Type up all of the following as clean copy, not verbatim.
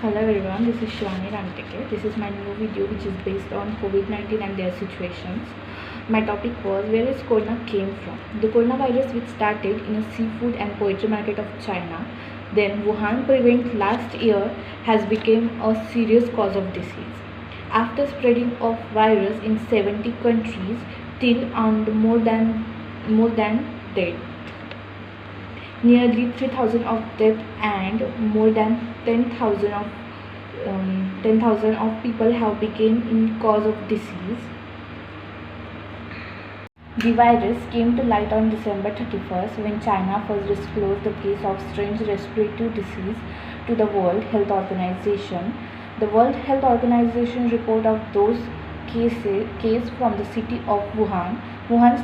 Hello everyone, this is Shivani Ramteke. This is my new video which is based on COVID-19 and their situations. My topic was where is corona came from. The coronavirus which started in a seafood and poultry market of China, then Wuhan province last year has become a serious cause of disease. After spreading of virus in 70 countries till and more than dead. Nearly 3,000 of death and more than 10,000 of people have become in cause of disease. The virus came to light on December 31st when China first disclosed the case of strange respiratory disease to the World Health Organization. The World Health Organization report of those cases from the city of Wuhan. Wuhan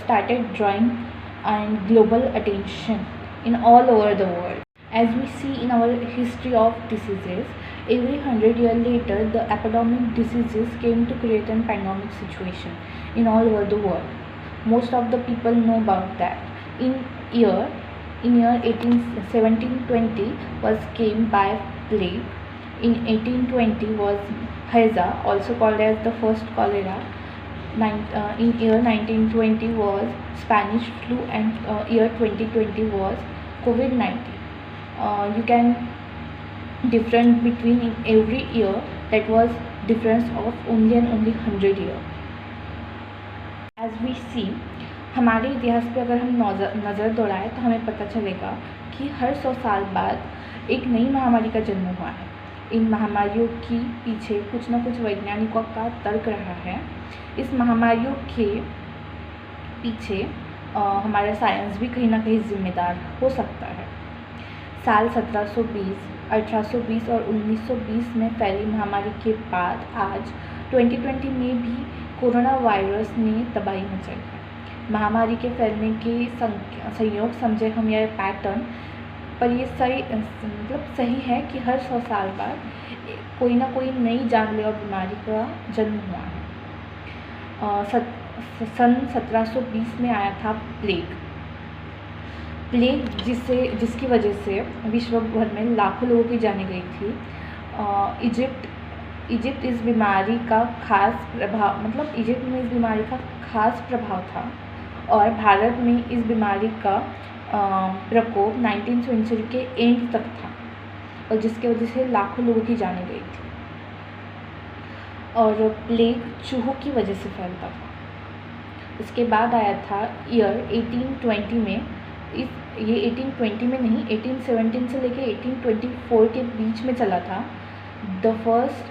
started drawing and global attention in all over the world. As we see in our history of diseases, every 100 years later, the epidemic diseases came to create a pandemic situation in all over the world. Most of the people know about that. In year 1720 was came by plague. In 1820 was Heza, also called as the first cholera. In year 1920 was Spanish flu, and year 2020 was COVID-19. You can different between in every year, that was difference of only 100 year. As we see, हमारे इतिहास पे अगर हम नज़र दौड़ाएं तो हमें पता चलेगा कि हर 100 साल बाद एक नई महामारी का जन्म हुआ है। इन महामारियों की पीछे कुछ न कुछ वैज्ञानिकों का तर्क रहा है। इस महामारियों के पीछे हमारा साइंस भी कहीं ना कहीं जिम्मेदार हो सकता है। साल 1720, 1820 और 1920 में फैली महामारी के बाद आज 2020 में भी कोरोना वायरस ने तबाही मचाई है। महामारी के फैलने के संयोग समझे हम यह पैटर्न, पर ये सही है कि हर 100 साल बाद कोई ना कोई नई जानलेवा बीमारी का जन्म हुआ है। सन 1720 में आया था प्लेग, जिसकी वजह से विश्व भर में लाखों लोगों की जानें गई थी। इजिप्ट इस बीमारी का खास प्रभाव था और भारत में इस बीमारी का प्रकोप 19वीं सेंचुरी के एंड तक था, और जिसकी वजह से लाखों लोगों की जानें गई थी। और प्लेग चूहों की वजह से फैलता था। इसके बाद आया था ईयर 1820 में। ये 1820 में नहीं, 1817 से लेकर 1824 के बीच में चला था द फर्स्ट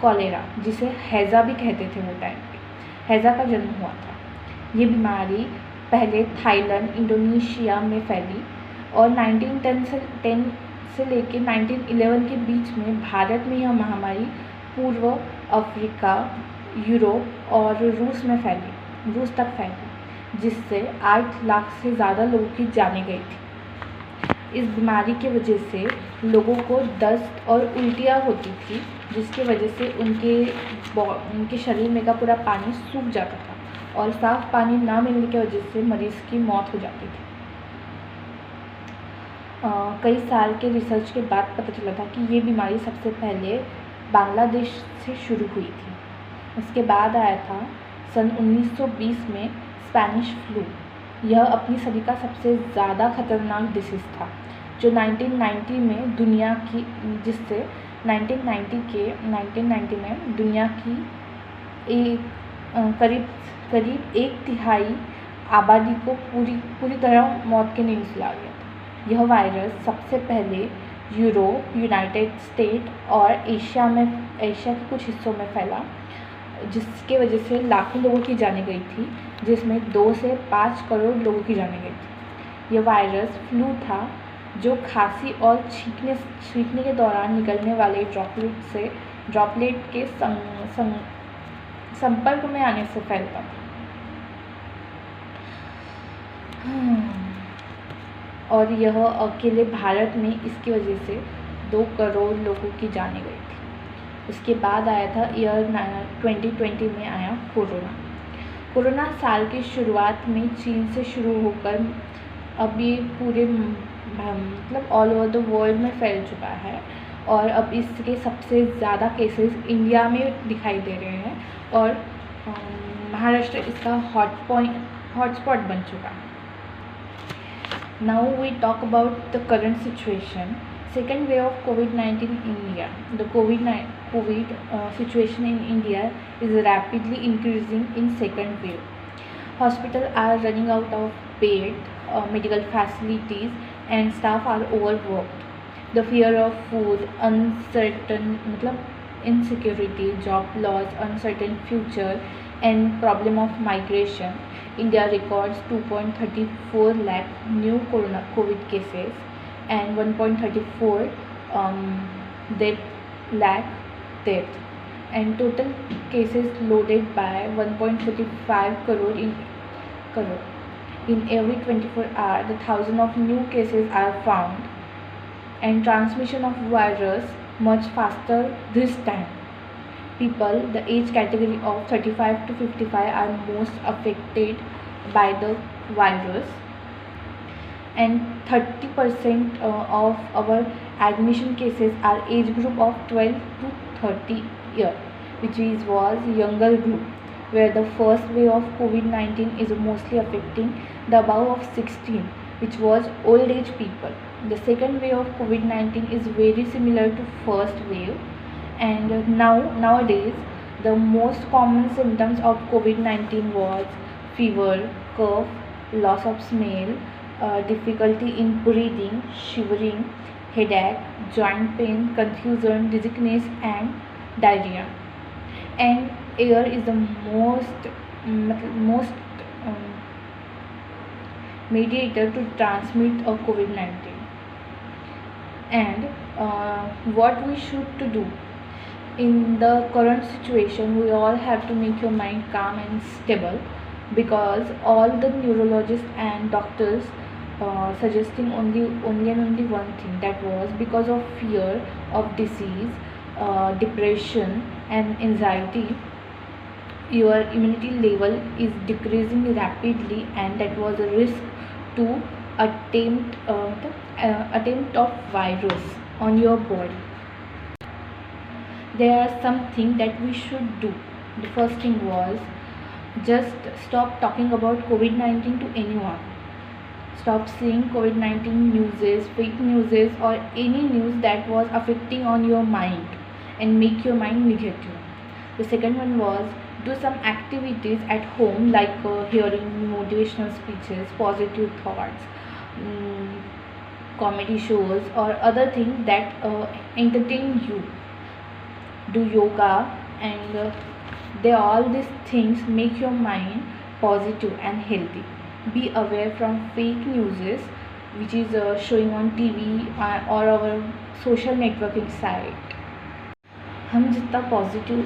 कॉलेरा, जिसे हैज़ा भी कहते थे वो टाइम पे। हैज़ा का जन्म हुआ था। ये बीमारी पहले थाईलैंड, इंडोनेशिया में फैली और 1910 से लेकर 1911 के बीच में भारत में यह महामारी पूर्व अफ्रीका, यूरोप और रूस तक फैली, जिससे 8 लाख से ज़्यादा लोगों की जानें गई थी। इस बीमारी की वजह से लोगों को दस्त और उल्टियाँ होती थी, जिसकी वजह से उनके शरीर में का पूरा पानी सूख जाता था और साफ़ पानी ना मिलने की वजह से मरीज़ की मौत हो जाती थी। कई साल के रिसर्च के बाद पता चला था कि ये बीमारी सबसे पहले बांग्लादेश से शुरू हुई थी। इसके बाद आया था सन 1920 में स्पेनिश फ्लू। यह अपनी सदी का सबसे ज़्यादा खतरनाक डिसीज़ था, जो 1990 में जिससे 1990 में दुनिया की करीब 1/3 आबादी को पूरी तरह मौत के नींद सुला गया था। यह वायरस सबसे पहले यूरोप, यूनाइटेड स्टेट और एशिया के कुछ हिस्सों में फैला, जिसके वजह से लाखों लोगों की जानें गई थी, जिसमें 2 से 5 करोड़ लोगों की जानें गई थी। यह वायरस फ्लू था जो खांसी और छींकने के दौरान निकलने वाले ड्रॉपलेट के संपर्क में आने से फैलता था। और यह अकेले भारत में इसकी वजह से 2 करोड़ लोगों की जानें गई थी। उसके बाद आया था ईयर 2020 में आया कोरोना साल की शुरुआत में चीन से शुरू होकर अब ये पूरे ऑल ओवर द वर्ल्ड में फैल चुका है और अब इसके सबसे ज़्यादा केसेस इंडिया में दिखाई दे रहे हैं और महाराष्ट्र इसका हॉटस्पॉट बन चुका है. Now we talk about the current situation. Second wave of COVID-19 in India. The COVID situation in India is rapidly increasing in second wave. Hospitals are running out of bed, medical facilities, and staff are overworked. The fear of food, insecurity, job loss, uncertain future, and problem of migration. India records 2.34 lakh new COVID cases and 1.34 lakh deaths, and total cases loaded by 1.45 crore. In every 24 hours, the thousand of new cases are found, and transmission of virus much faster this time. People, the age category of 35 to 55 are most affected by the virus, and 30% of our admission cases are age group of 12 to 30 year, which was younger group, where the first wave of COVID-19 is mostly affecting the above of 16, which was old age people. The second wave of COVID-19 is very similar to first wave, and nowadays the most common symptoms of COVID-19 was fever, cough, loss of smell, difficulty in breathing, shivering, headache, joint pain, confusion, dizziness, and diarrhea. And air is the most mediator to transmit a COVID-19. And what we should to do in the current situation, we all have to make your mind calm and stable, because all the neurologists and doctors suggesting only one thing, that was because of fear of disease, depression and anxiety, your immunity level is decreasing rapidly, and that was a risk to attempt of virus on your body. There are some things that we should do. The first thing was, just stop talking about COVID-19 to anyone. Stop seeing COVID-19 news, fake news, or any news that was affecting on your mind and make your mind negative. The second one was, do some activities at home, like hearing motivational speeches, positive thoughts, comedy shows, or other things that entertain you. Do yoga, and all these things make your mind positive and healthy. Be aware from fake news which is showing on TV or our social networking site. हम जितना positive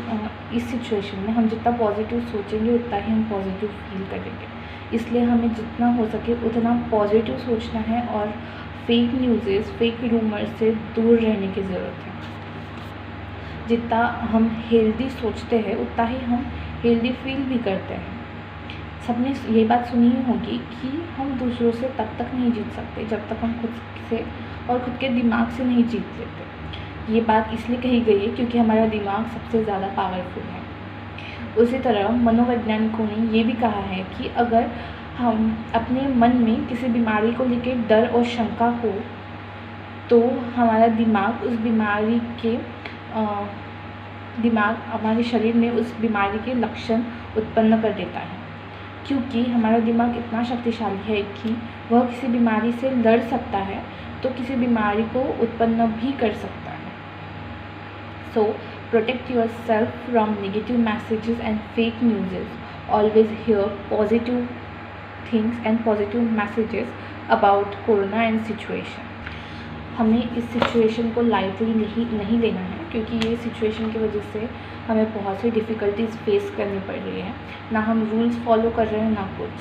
इस situation में हम जितना positive सोचेंगे उतना ही हम positive feel करेंगे. इसलिए हमें जितना हो सके उतना पॉजिटिव सोचना है और फेक न्यूज़, फेक रूमर्स से दूर रहने की ज़रूरत है. जितना हम हेल्दी सोचते हैं उतना ही हम हेल्दी फील भी करते हैं. सबने ये बात सुनी ही होगी कि हम दूसरों से तब तक नहीं जीत सकते जब तक हम खुद से और खुद के दिमाग से नहीं जीत लेते. ये बात इसलिए कही गई है क्योंकि हमारा दिमाग सबसे ज़्यादा पावरफुल है. उसी तरह मनोवैज्ञानिकों ने ये भी कहा है कि अगर हम अपने मन में किसी बीमारी को लेकर डर और शंका हो तो हमारा दिमाग उस बीमारी के हमारे शरीर में उस बीमारी के लक्षण उत्पन्न कर देता है, क्योंकि हमारा दिमाग इतना शक्तिशाली है कि वह किसी बीमारी से लड़ सकता है तो किसी बीमारी को उत्पन्न भी कर सकता है. So, protect yourself from negative messages and fake news. Always hear positive things and positive messages about corona and situation. हमें इस सिचुएशन को लाइटली नहीं लेना है, क्योंकि ये सिचुएशन की वजह से हमें बहुत सी डिफ़िकल्टीज़ फेस करनी पड़ रही है. ना हम रूल्स फॉलो कर रहे हैं ना कुछ,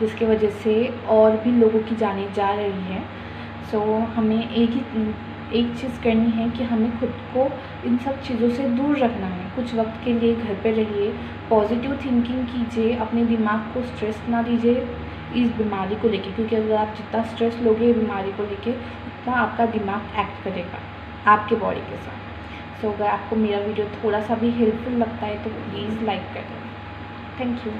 जिसकी वजह से और भी लोगों की जानें जा रही हैं. सो हमें एक चीज़ करनी है कि हमें खुद को इन सब चीज़ों से दूर रखना है. कुछ वक्त के लिए घर पे रहिए, पॉजिटिव थिंकिंग कीजिए, अपने दिमाग को स्ट्रेस ना दीजिए इस बीमारी को लेके, क्योंकि अगर आप जितना स्ट्रेस लोगे बीमारी को लेके उतना आपका दिमाग एक्ट करेगा. आपके बॉडी के साथ। सो अगर आपको मेरा वीडियो थोड़ा सा भी हेल्पफुल लगता है तो प्लीज़ लाइक कर दें। Thank you.